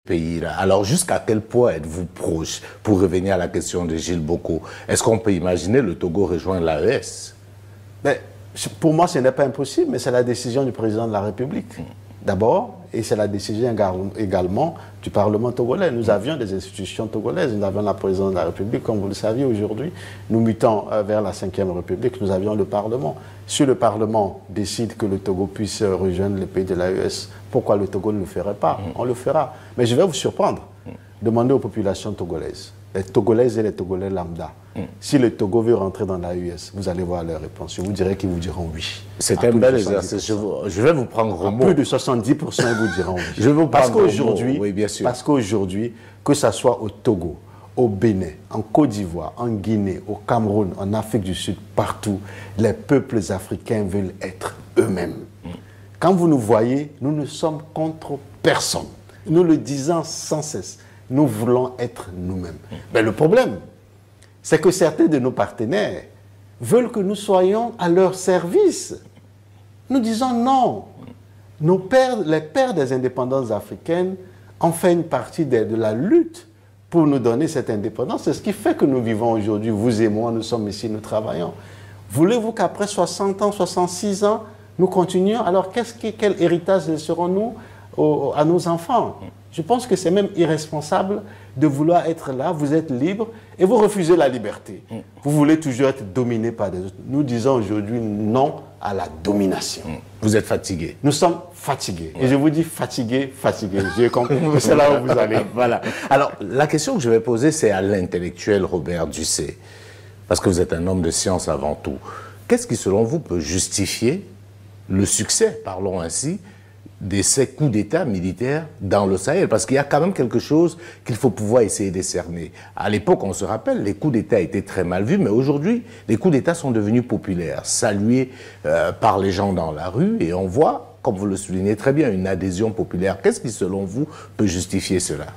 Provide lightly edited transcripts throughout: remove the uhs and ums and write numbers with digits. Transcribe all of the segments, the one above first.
pays-là. Alors, jusqu'à quel point êtes-vous proche, pour revenir à la question de Gilles Boko? Est-ce qu'on peut imaginer le Togo rejoindre l'AES? Pour moi, ce n'est pas impossible, mais c'est la décision du président de la République, d'abord, et c'est la décision également du Parlement togolais. Nous avions des institutions togolaises, nous avions la présidence de la République, comme vous le saviez aujourd'hui. Nous mutons vers la 5e République, nous avions le Parlement. Si le Parlement décide que le Togo puisse rejoindre les pays de l'AES, pourquoi le Togo ne le ferait pas? On le fera. Mais je vais vous surprendre. Demandez aux populations togolaises, les Togolaises et les Togolais lambda, si le Togo veut rentrer dans l'AES, vous allez voir leur réponse. Je vous dirai qu'ils vous diront oui. C'est un bel exercice. Je vais vous prendre au mot. Plus de 70%, ils vous diront oui. Je vais vous parce prendre qu'aujourd'hui, oui, bien sûr. Parce qu'aujourd'hui, que ce soit au Togo, au Bénin, en Côte d'Ivoire, en Guinée, au Cameroun, en Afrique du Sud, partout, les peuples africains veulent être eux-mêmes. Quand vous nous voyez, nous ne sommes contre personne. Nous le disons sans cesse. Nous voulons être nous-mêmes. Mais le problème, c'est que certains de nos partenaires veulent que nous soyons à leur service. Nous disons non. Les pères des indépendances africaines ont fait une partie de la lutte pour nous donner cette indépendance. C'est ce qui fait que nous vivons aujourd'hui. Vous et moi, nous sommes ici, nous travaillons. Voulez-vous qu'après 60 ans, 66 ans, nous continuions? Alors quel héritage laisserons-nous à nos enfants? Je pense que c'est même irresponsable de vouloir être là, vous êtes libre et vous refusez la liberté. Vous voulez toujours être dominé par des autres. Nous disons aujourd'hui non à la domination. Vous êtes fatigué. Nous sommes fatigués. Et je vous dis fatigué, fatigué. J'ai compris. C'est là où vous allez. Voilà. Alors, la question que je vais poser, c'est à l'intellectuel Robert Dussey. Parce que vous êtes un homme de science avant tout. Qu'est-ce qui, selon vous, peut justifier le succès, parlons ainsi, de ces coups d'État militaires dans le Sahel? Parce qu'il y a quand même quelque chose qu'il faut pouvoir essayer de cerner. À l'époque, on se rappelle, les coups d'État étaient très mal vus, mais aujourd'hui, les coups d'État sont devenus populaires, salués par les gens dans la rue, et on voit, comme vous le soulignez très bien, une adhésion populaire. Qu'est-ce qui, selon vous, peut justifier cela?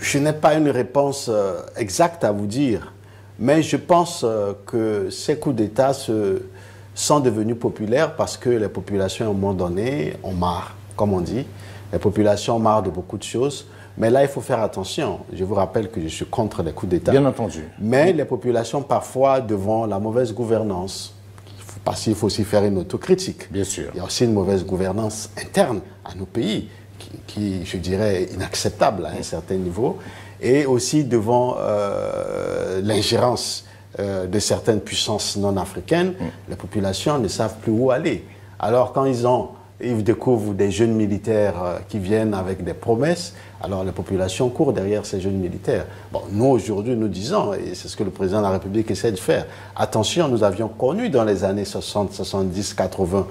Je n'ai pas une réponse exacte à vous dire, mais je pense que ces coups d'État sont devenus populaires parce que les populations, à un moment donné, ont marre, comme on dit. Les populations ont marre de beaucoup de choses. Mais là, il faut faire attention. Je vous rappelle que je suis contre les coups d'État. Bien entendu. Mais les populations, parfois, devant la mauvaise gouvernance, parce qu'il faut aussi faire une autocritique. Bien sûr. Il y a aussi une mauvaise gouvernance interne à nos pays, qui je dirais, est inacceptable à un certain niveau. Et aussi devant l'ingérence de certaines puissances non africaines, les populations ne savent plus où aller. Alors quand ils découvrent des jeunes militaires qui viennent avec des promesses, alors les populations courent derrière ces jeunes militaires. Bon, nous aujourd'hui nous disons, et c'est ce que le président de la République essaie de faire, attention, nous avions connu dans les années 60, 70, 80